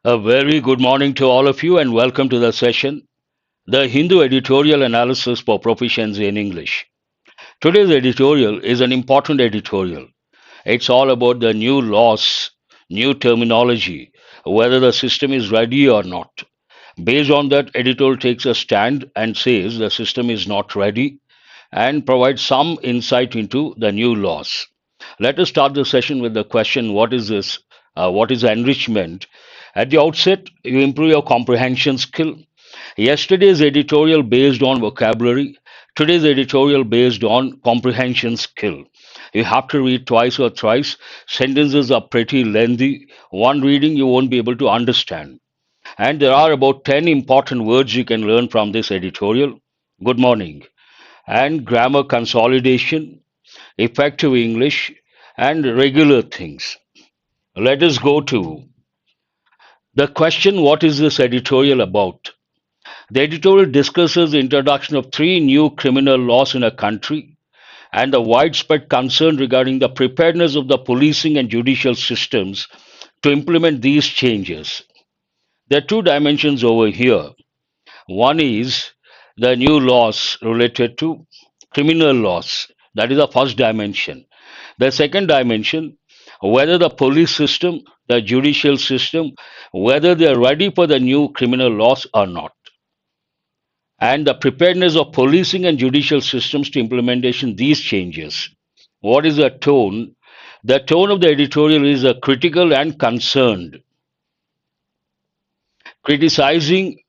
A very good morning to all of you and welcome to the session, the Hindu Editorial Analysis for Proficiency in English. Today's editorial is an important editorial. It's all about the new laws, new terminology, whether the system is ready or not. Based on that, editorial takes a stand and says the system is not ready and provides some insight into the new laws. Let us start the session with the question, what is this? What is enrichment? At the outset, you improve your comprehension skill. Yesterday's editorial based on vocabulary, today's editorial based on comprehension skill. You have to read twice or thrice. Sentences are pretty lengthy. One reading you won't be able to understand. And there are about 10 important words you can learn from this editorial. Good morning. And grammar consolidation, effective English, and regular things. Let us go to the question, what is this editorial about? The editorial discusses the introduction of three new criminal laws in a country and the widespread concern regarding the preparedness of the policing and judicial systems to implement these changes. There are two dimensions over here. One is the new laws related to criminal laws. That is the first dimension. The second dimension, whether the police system, the judicial system, whether they are ready for the new criminal laws or not. And the preparedness of policing and judicial systems to implementation these changes. What is the tone? The tone of the editorial is critical and concerned, criticizing,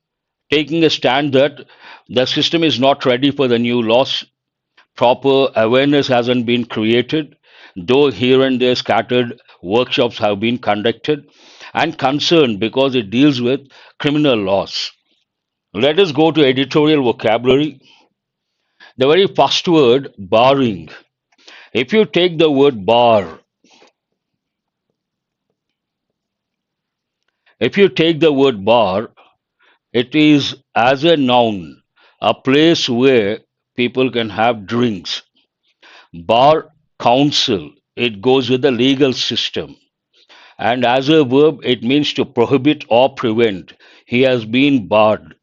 taking a stand that the system is not ready for the new laws, proper awareness hasn't been created, though here and there scattered workshops have been conducted, and concerned because it deals with criminal laws. Let us go to editorial vocabulary. The very first word, barring. If you take the word bar, if you take the word bar, it is as a noun, a place where people can have drinks. Bar counsel, it goes with the legal system. And as a verb, it means to prohibit or prevent. He has been barred.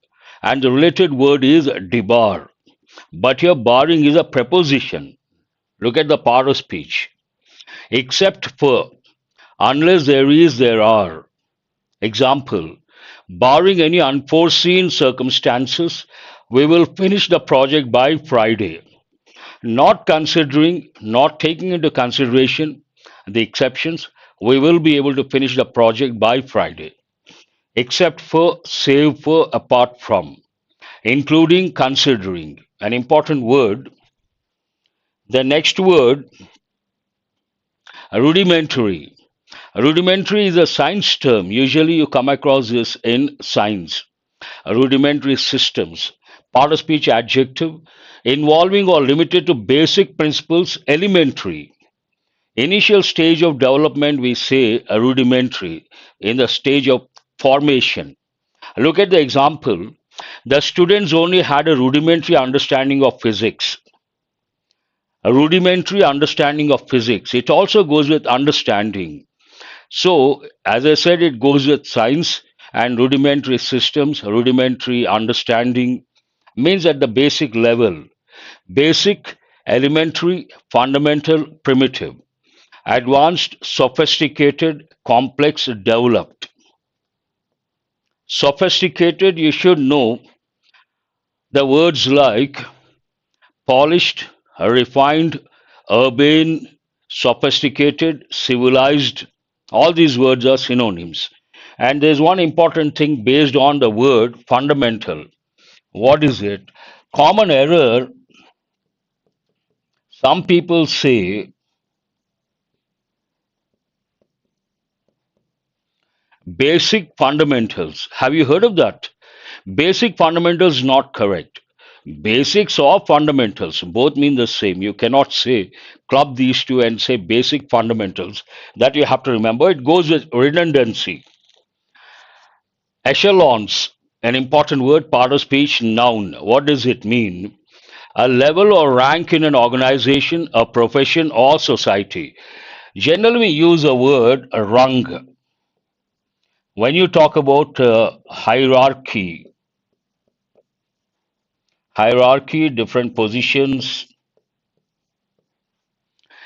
And the related word is debar. But here, barring is a preposition. Look at the part of speech. Except for, unless there is, there are. Example, barring any unforeseen circumstances, we will finish the project by Friday. Not considering, not taking into consideration the exceptions, we will be able to finish the project by Friday. Except for, save for, apart from, including, considering. An important word. The next word, rudimentary. Rudimentary is a science term. Usually you come across this in science. Rudimentary systems. Part of speech adjective. Involving or limited to basic principles, elementary. Initial stage of development, we say rudimentary, in the stage of formation. Look at the example. The students only had a rudimentary understanding of physics. A rudimentary understanding of physics. It also goes with understanding. So, as I said, it goes with science and rudimentary systems, rudimentary understanding means at the basic level. Basic, elementary, fundamental, primitive. Advanced, sophisticated, complex, developed. Sophisticated, you should know the words like polished, refined, urban, sophisticated, civilized. All these words are synonyms. And there's one important thing based on the word fundamental. What is it? Common error. Some people say basic fundamentals. Have you heard of that? Basic fundamentals not correct. Basics or fundamentals both mean the same. You cannot say club these two and say basic fundamentals. That you have to remember. It goes with redundancy. Echelons, an important word, part of speech, noun. What does it mean? A level or rank in an organization, a profession, or society. Generally, we use a word rung. When you talk about hierarchy, different positions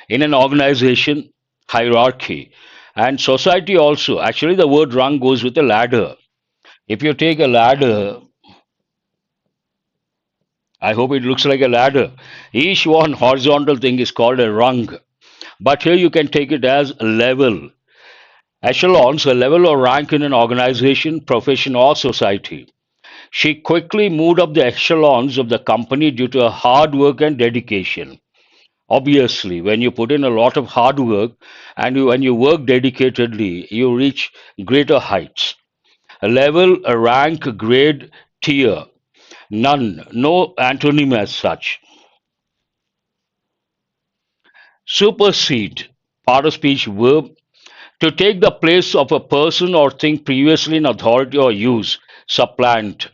in an organization, hierarchy, and society also. Actually, the word rung goes with a ladder. If you take a ladder, I hope it looks like a ladder. Each one horizontal thing is called a rung. But here you can take it as a level. Echelons, a level or rank in an organization, profession, or society. She quickly moved up the echelons of the company due to her hard work and dedication. Obviously, when you put in a lot of hard work and when you work dedicatedly, you reach greater heights. A level, a rank, grade, tier. None, no antonym as such. Supersede, part of speech verb, to take the place of a person or thing previously in authority or use. Supplant.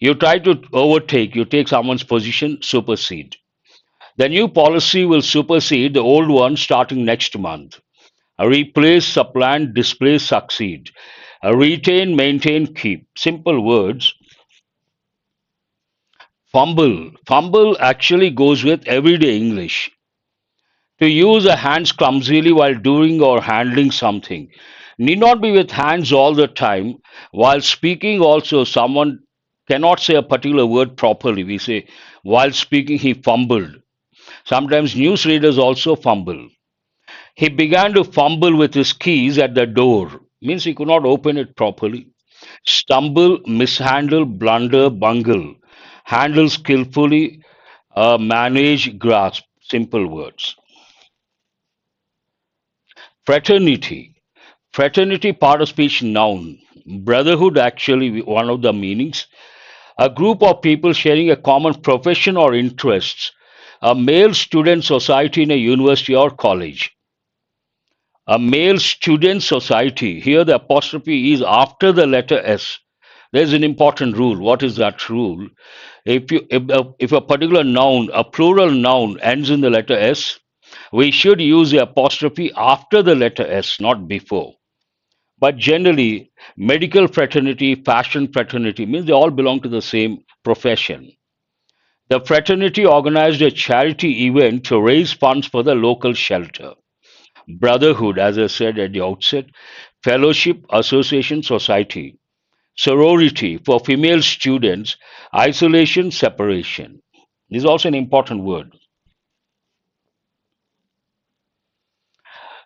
You try to overtake, you take someone's position, supersede. The new policy will supersede the old one starting next month. Replace, supplant, displace, succeed. Retain, maintain, keep. Simple words. Fumble. Fumble actually goes with everyday English. To use a hands clumsily while doing or handling something. Need not be with hands all the time. While speaking, also, someone cannot say a particular word properly. We say, while speaking, he fumbled. Sometimes newsreaders also fumble. He began to fumble with his keys at the door. Means he could not open it properly. Stumble, mishandle, blunder, bungle. Handle skillfully, manage, grasp. Simple words. Fraternity. Fraternity, part of speech, noun. Brotherhood, actually, one of the meanings. A group of people sharing a common profession or interests. A male student society in a university or college. A male student society. Here, the apostrophe is after the letter S. There's an important rule. What is that rule? If a particular noun, a plural noun, ends in the letter S, we should use the apostrophe after the letter S, not before. But generally, medical fraternity, fashion fraternity means they all belong to the same profession. The fraternity organized a charity event to raise funds for the local shelter. Brotherhood, as I said at the outset, fellowship, association, society. Sorority for female students, isolation, separation. This is also an important word.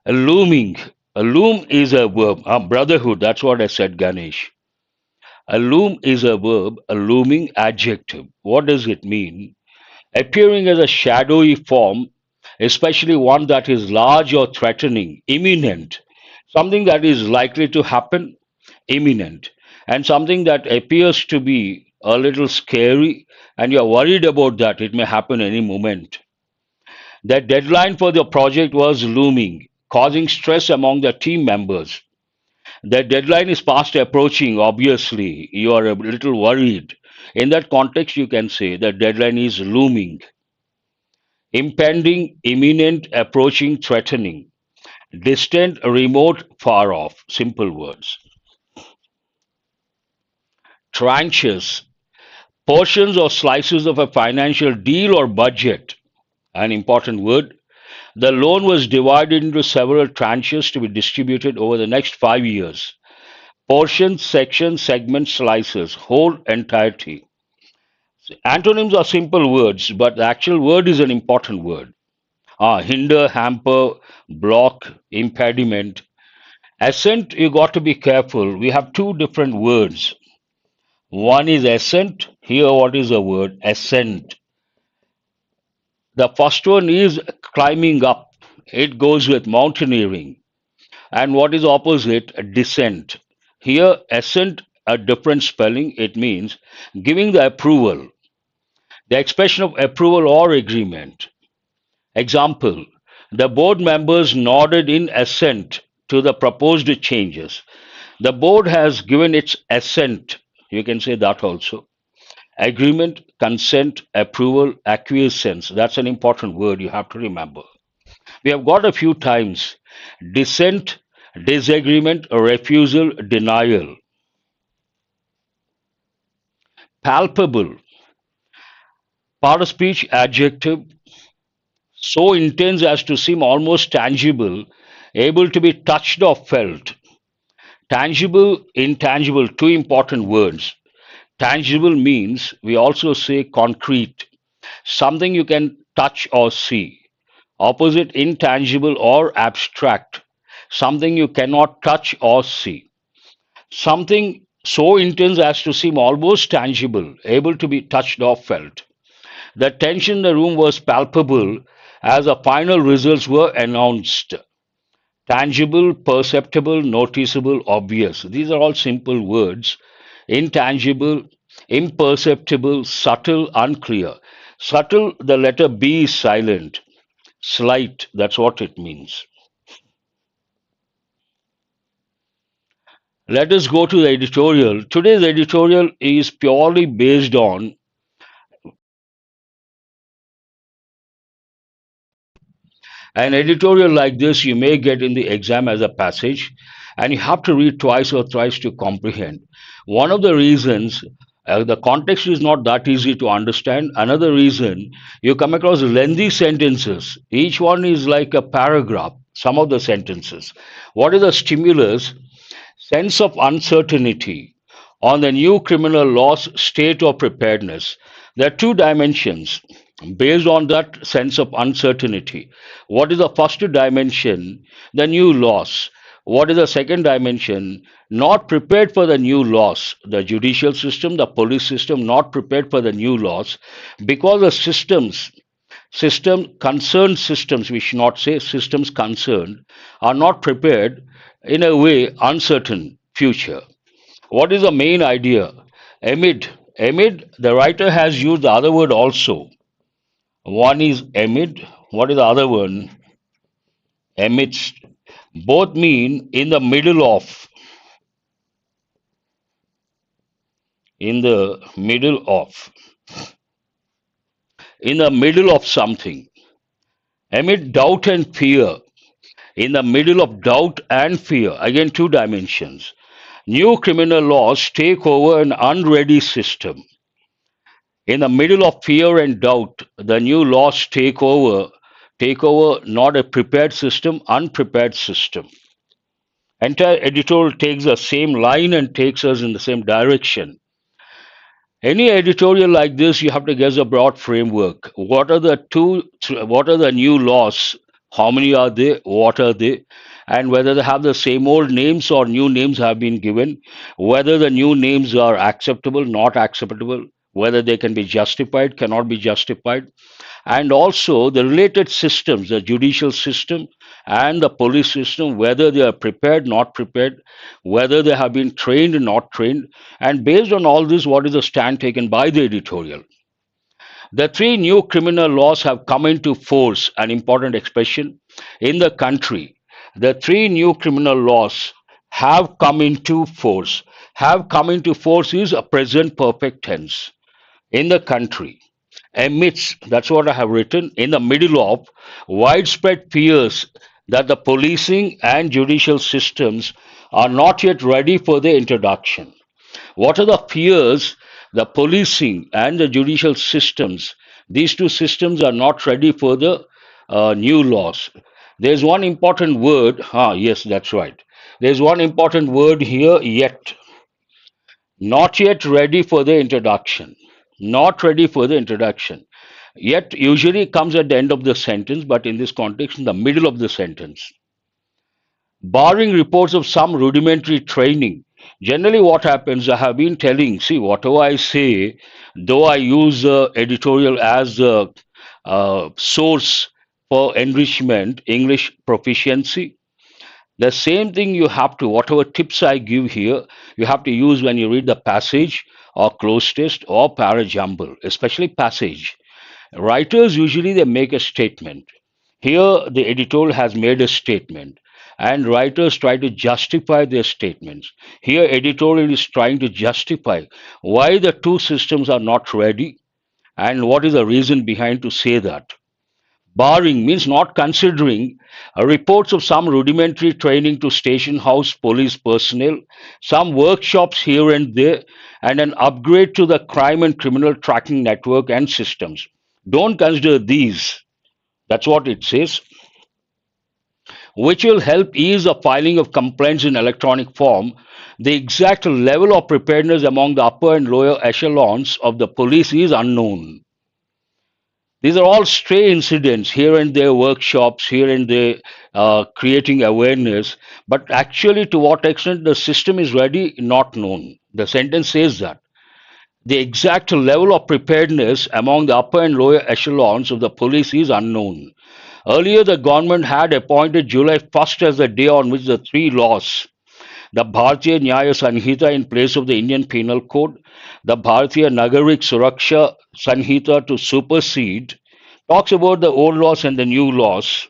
A looming. A loom is a verb. Brotherhood, that's what I said, Ganesh. A loom is a verb, a looming adjective. What does it mean? Appearing as a shadowy form, especially one that is large or threatening, imminent, something that is likely to happen, imminent, and something that appears to be a little scary, and you're worried about that, it may happen any moment. The deadline for the project was looming, causing stress among the team members. The deadline is fast approaching, obviously. You are a little worried. In that context, you can say the deadline is looming. Impending, imminent, approaching, threatening. Distant, remote, far off. Simple words. Tranches. Portions or slices of a financial deal or budget. An important word. The loan was divided into several tranches to be distributed over the next 5 years. Portions, sections, segments, slices, whole, entirety. Antonyms are simple words, but the actual word is an important word. Hinder, hamper, block, impediment. Assent, you got to be careful. We have two different words. One is ascent. Here, what is the word? Ascent. The first one is climbing up. It goes with mountaineering. And what is opposite? Descent. Here, ascent, a different spelling. It means giving the approval, the expression of approval or agreement. Example, the board members nodded in assent to the proposed changes. The board has given its assent. You can say that also. Agreement, consent, approval, acquiescence. That's an important word you have to remember. We have got a few times dissent, disagreement, refusal, denial. Palpable, part of speech adjective, so intense as to seem almost tangible, able to be touched or felt. Tangible, intangible, two important words. Tangible means we also say concrete, something you can touch or see. Opposite, intangible or abstract, something you cannot touch or see. Something so intense as to seem almost tangible, able to be touched or felt. The tension in the room was palpable as the final results were announced. Tangible, perceptible, noticeable, obvious. These are all simple words. Intangible, imperceptible, subtle, unclear. Subtle, the letter B is silent. Slight, that's what it means. Let us go to the editorial. Today's editorial is purely based on an editorial like this. You may get in the exam as a passage, and you have to read twice or thrice to comprehend. One of the reasons the context is not that easy to understand. Another reason, you come across lengthy sentences. Each one is like a paragraph, some of the sentences. What is the stimulus? Sense of uncertainty on the new criminal law's state of preparedness. There are two dimensions based on that sense of uncertainty. What is the first dimension? The new laws. What is the second dimension? Not prepared for the new laws. The judicial system, the police system, not prepared for the new laws because the concerned systems, we should not say systems concerned, are not prepared in a way uncertain future. What is the main idea? Amid, the writer has used the other word also. One is amid. What is the other one? Amidst. Both mean in the middle of. In the middle of. In the middle of something. Amid doubt and fear. In the middle of doubt and fear. Again, two dimensions. New criminal laws take over an unready system. In the middle of fear and doubt, the new laws take over not a prepared system, unprepared system. Entire editorial takes the same line and takes us in the same direction. Any editorial like this, you have to guess a broad framework. What are the new laws? How many are they? What are they? And whether they have the same old names or new names have been given, whether the new names are acceptable, not acceptable, whether they can be justified, cannot be justified, and also the related systems, the judicial system and the police system, whether they are prepared, not prepared, whether they have been trained, not trained, and based on all this, what is the stand taken by the editorial? The three new criminal laws have come into force, an important expression, in the country. The three new criminal laws have come into force. Have come into force is a present perfect tense in the country. Amidst, that's what I have written, in the middle of widespread fears that the policing and judicial systems are not yet ready for their introduction. What are the fears? The policing and the judicial systems, these two systems are not ready for the new laws. There's one important word, yes, that's right. There's one important word here, yet. Not yet ready for the introduction. Not ready for the introduction. Yet usually comes at the end of the sentence, but in this context, in the middle of the sentence. Barring reports of some rudimentary training, generally what happens, I have been telling, see, whatever I say, though I use editorial as a source for enrichment, English proficiency, the same thing you have to, whatever tips I give here, you have to use when you read the passage or close test or parajumble, especially passage. Writers usually they make a statement. Here the editorial has made a statement and writers try to justify their statements. Here editorial is trying to justify why the two systems are not ready and what is the reason behind to say that. Barring means not considering reports of some rudimentary training to station house police personnel, some workshops here and there, and an upgrade to the crime and criminal tracking network and systems. Don't consider these. That's what it says, which will help ease the filing of complaints in electronic form. The exact level of preparedness among the upper and lower echelons of the police is unknown. These are all stray incidents here and there, workshops here and there, creating awareness. But actually, to what extent the system is ready, not known. The sentence says that. The exact level of preparedness among the upper and lower echelons of the police is unknown. Earlier, the government had appointed July 1st as the day on which the three laws, the Bharatiya Nyaya Sanhita in place of the Indian Penal Code, the Bharatiya Nagarik Suraksha Sanhita to supersede, talks about the old laws and the new laws,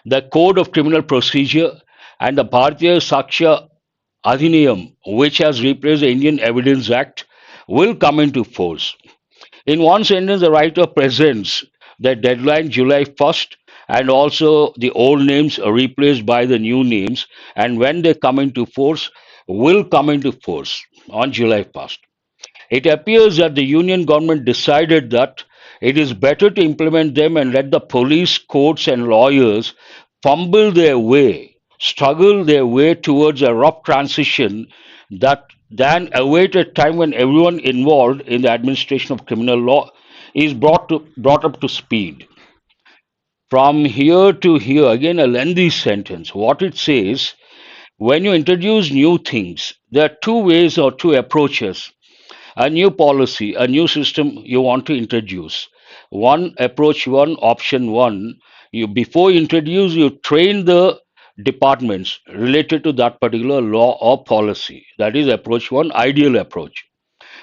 the Code of Criminal Procedure, and the Bharatiya Saksha Adhiniyam, which has replaced the Indian Evidence Act, will come into force. In one sentence, the writer presents the deadline July 1st and also the old names are replaced by the new names, and when they come into force, will come into force on July 1st. It appears that the union government decided that it is better to implement them and let the police, courts, and lawyers fumble their way, struggle their way towards a rough transition that than await a time when everyone involved in the administration of criminal law is brought up to speed. From here to here, again a lengthy sentence. What it says, when you introduce new things, there are two ways or two approaches. A new policy, a new system you want to introduce. One approach, one option, one. You before you introduce, you train the departments related to that particular law or policy. That is approach one, ideal approach.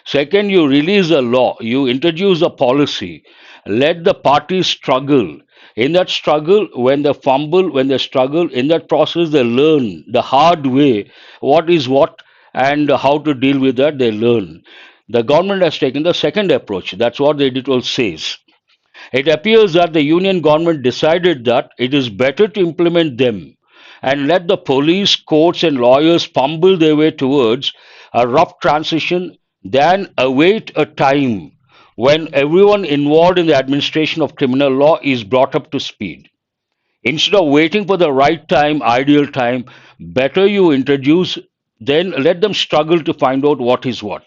Second, you release a law, you introduce a policy, let the parties struggle. In that struggle, when they fumble, when they struggle, in that process, they learn the hard way what is what and how to deal with that, they learn. The government has taken the second approach. That's what the editorial says. It appears that the union government decided that it is better to implement them and let the police, courts, and lawyers fumble their way towards a rough transition than await a time when everyone involved in the administration of criminal law is brought up to speed. Instead of waiting for the right time, ideal time, better you introduce, then let them struggle to find out what is what.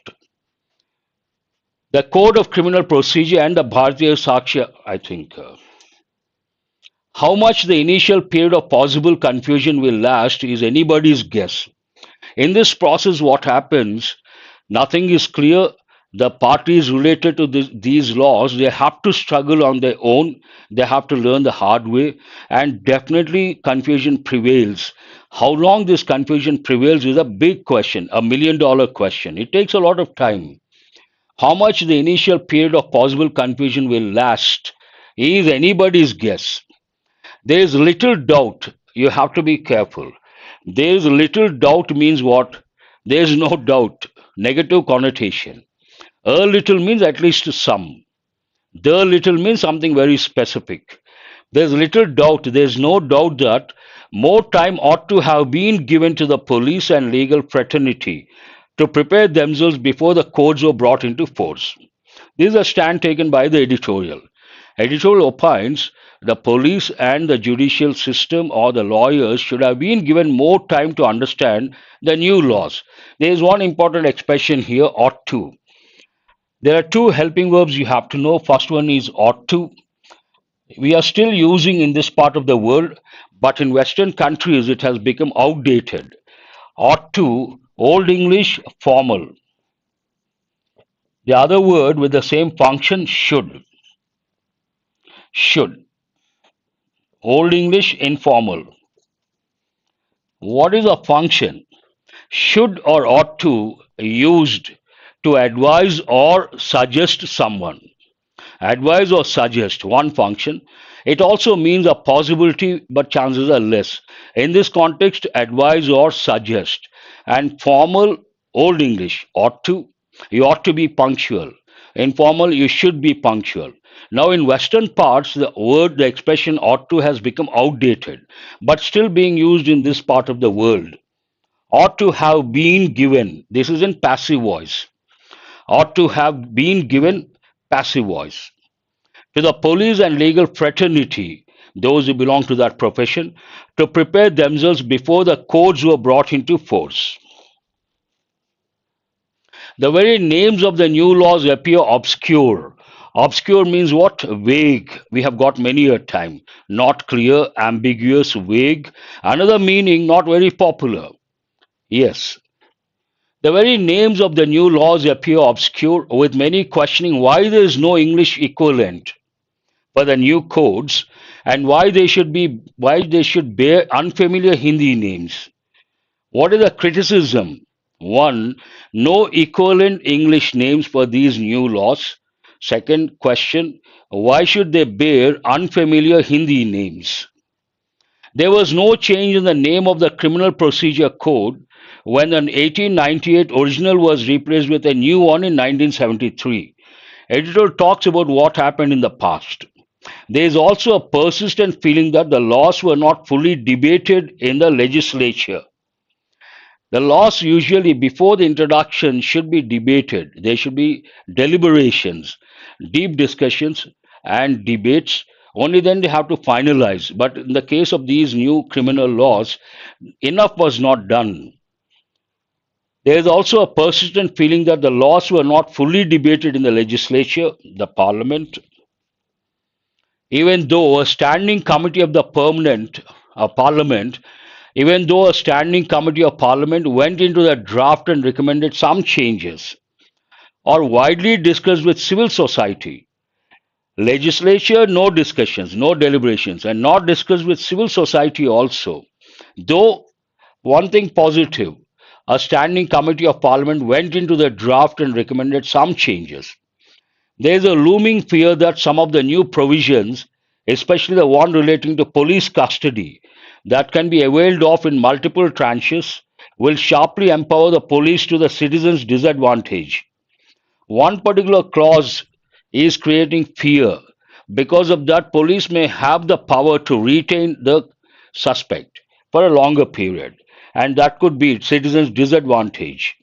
The Code of Criminal Procedure and the Bharatiya Saksha, I think. How much the initial period of possible confusion will last is anybody's guess. In this process, what happens? Nothing is clear. The parties related to these laws, they have to struggle on their own. They have to learn the hard way, and definitely confusion prevails. How long this confusion prevails is a big question, $1 million question. It takes a lot of time. How much the initial period of possible confusion will last is anybody's guess. There is little doubt. You have to be careful. There is little doubt means what? There is no doubt. Negative connotation. A little means at least some. The little means something very specific. There's little doubt. There's no doubt that more time ought to have been given to the police and legal fraternity to prepare themselves before the codes were brought into force. This is a stand taken by the editorial. Editorial opines the police and the judicial system or the lawyers should have been given more time to understand the new laws. There is one important expression here, ought to. There are two helping verbs you have to know. First one is ought to. We are still using in this part of the world, but in Western countries it has become outdated. Ought to, Old English, formal. The other word with the same function, should. Should. Old English, informal. What is a function? Should or ought to used to advise or suggest someone. Advise or suggest, one function. It also means a possibility, but chances are less. In this context, advise or suggest. And formal, Old English, ought to. You ought to be punctual. Informal, you should be punctual. Now, in Western parts, the expression ought to has become outdated, but still being used in this part of the world. Ought to have been given. This is in passive voice. Ought to have been given, passive voice. To the police and legal fraternity, those who belong to that profession, to prepare themselves before the codes were brought into force. The very names of the new laws appear obscure. Obscure means what? Vague. We have got many a time. Not clear, ambiguous, vague. Another meaning, not very popular. Yes. The very names of the new laws appear obscure, with many questioning why there is no English equivalent for the new codes and why they should bear unfamiliar Hindi names. What is the criticism? One, no equivalent English names for these new laws. Second question, why should they bear unfamiliar Hindi names? There was no change in the name of the Criminal Procedure Code when an 1898 original was replaced with a new one in 1973. Editor talks about what happened in the past. There is also a persistent feeling that the laws were not fully debated in the legislature. The laws usually before the introduction should be debated. There should be deliberations, deep discussions, and debates. Only then they have to finalize. But in the case of these new criminal laws, enough was not done. There is also a persistent feeling that the laws were not fully debated in the legislature, the parliament, even though a standing committee of the parliament, even though a standing committee of parliament went into the draft and recommended some changes, or widely discussed with civil society. Legislature, no discussions, no deliberations, and not discussed with civil society also. Though one thing positive, a standing committee of parliament went into the draft and recommended some changes. There is a looming fear that some of the new provisions, especially the one relating to police custody, that can be availed of in multiple tranches, will sharply empower the police to the citizens' disadvantage. One particular clause is creating fear. Because of that, police may have the power to retain the suspect for a longer period, and that could be citizens' disadvantage.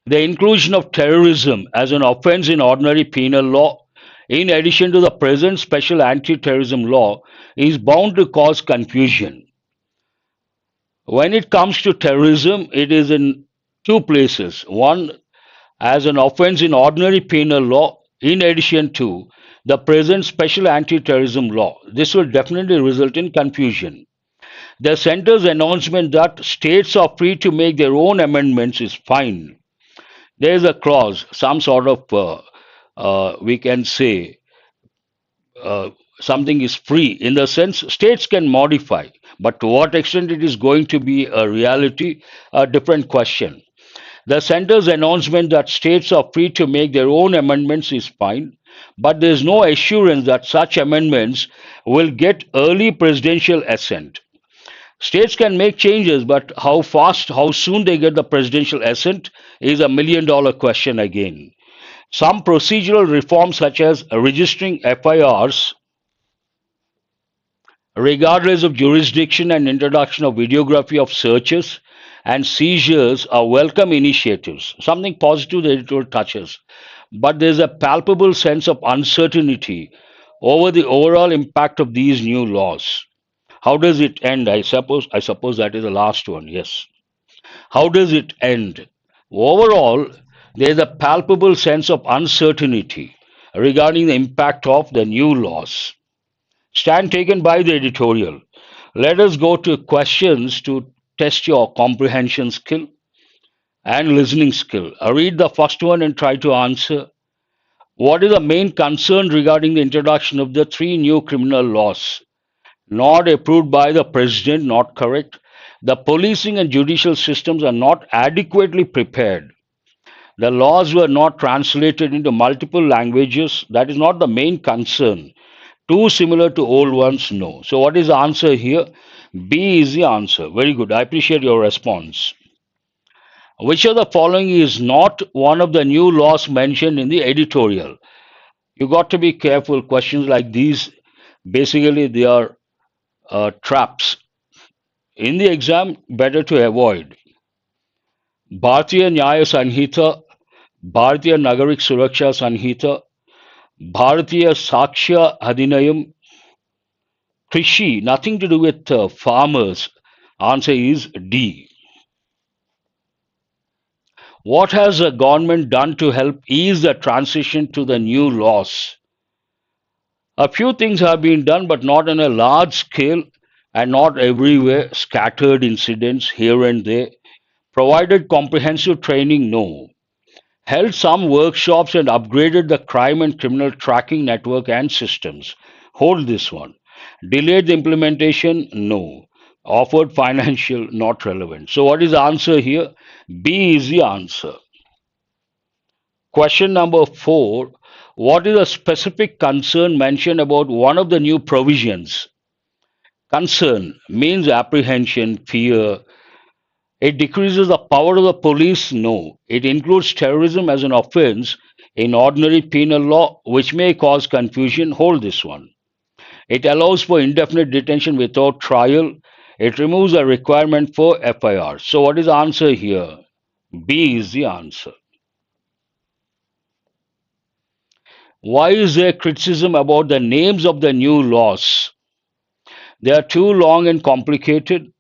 The inclusion of terrorism as an offense in ordinary penal law, in addition to the present special anti terrorism law, is bound to cause confusion. When it comes to terrorism, it is in two places. One, as an offense in ordinary penal law, in addition to the present special anti terrorism law. This will definitely result in confusion. The center's announcement that states are free to make their own amendments is fine. There is a clause, some sort of, we can say, uh, something is free in the sense states can modify, but to what extent it is going to be a reality, a different question. The center's announcement that states are free to make their own amendments is fine, but there is no assurance that such amendments will get early presidential assent. States can make changes, but how fast, how soon they get the presidential assent is a $1 million question again. Some procedural reforms, such as registering FIRs, regardless of jurisdiction, and introduction of videography of searches and seizures, are welcome initiatives. Something positive the editorial touches. But there's a palpable sense of uncertainty over the overall impact of these new laws. How does it end? I suppose that is the last one. Yes. How does it end? Overall, there is a palpable sense of uncertainty regarding the impact of the new laws. Stand taken by the editorial. Let us go to questions to test your comprehension skill and listening skill. I read the first one and try to answer. What is the main concern regarding the introduction of the three new criminal laws? Not approved by the president, not correct. The policing and judicial systems are not adequately prepared. The laws were not translated into multiple languages. That is not the main concern. Too similar to old ones? No. So, what is the answer here? B is the answer. Very good. I appreciate your response. Which of the following is not one of the new laws mentioned in the editorial? You got to be careful. Questions like these, basically, they are traps. In the exam, better to avoid. Bharatiya Nyaya Sanhita, Bharatiya Nagarik Suraksha Sanhita, Bharatiya Sakshya Adhinayam, Krishi, nothing to do with farmers. Answer is D. What has the government done to help ease the transition to the new laws? A few things have been done, but not on a large scale and not everywhere. Scattered incidents here and there. Provided comprehensive training? No. Held some workshops and upgraded the crime and criminal tracking network and systems. Hold this one. Delayed the implementation? No. Offered financial? Not relevant. So, what is the answer here? B is the answer. Question number 4. What is a specific concern mentioned about one of the new provisions? Concern means apprehension, fear. It decreases the power of the police? No. It includes terrorism as an offense in ordinary penal law, which may cause confusion. Hold this one. It allows for indefinite detention without trial. It removes the requirement for FIR. So, what is the answer here? B is the answer. Why is there criticism about the names of the new laws? They are too long and complicated.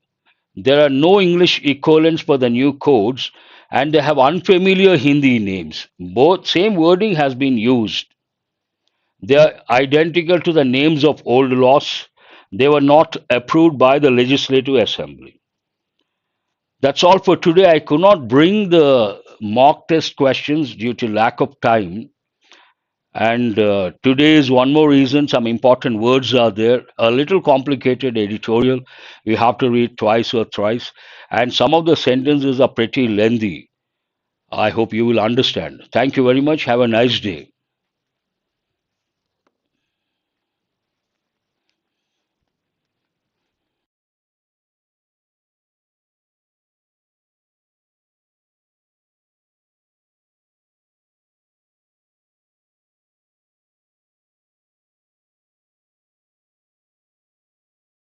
There are no English equivalents for the new codes, and they have unfamiliar Hindi names. Both same wording has been used. They are identical to the names of old laws. They were not approved by the Legislative Assembly. That's all for today. I could not bring the mock test questions due to lack of time. And today is one more reason. Some important words are there. A little complicated editorial. You have to read twice or thrice. And some of the sentences are pretty lengthy. I hope you will understand. Thank you very much. Have a nice day.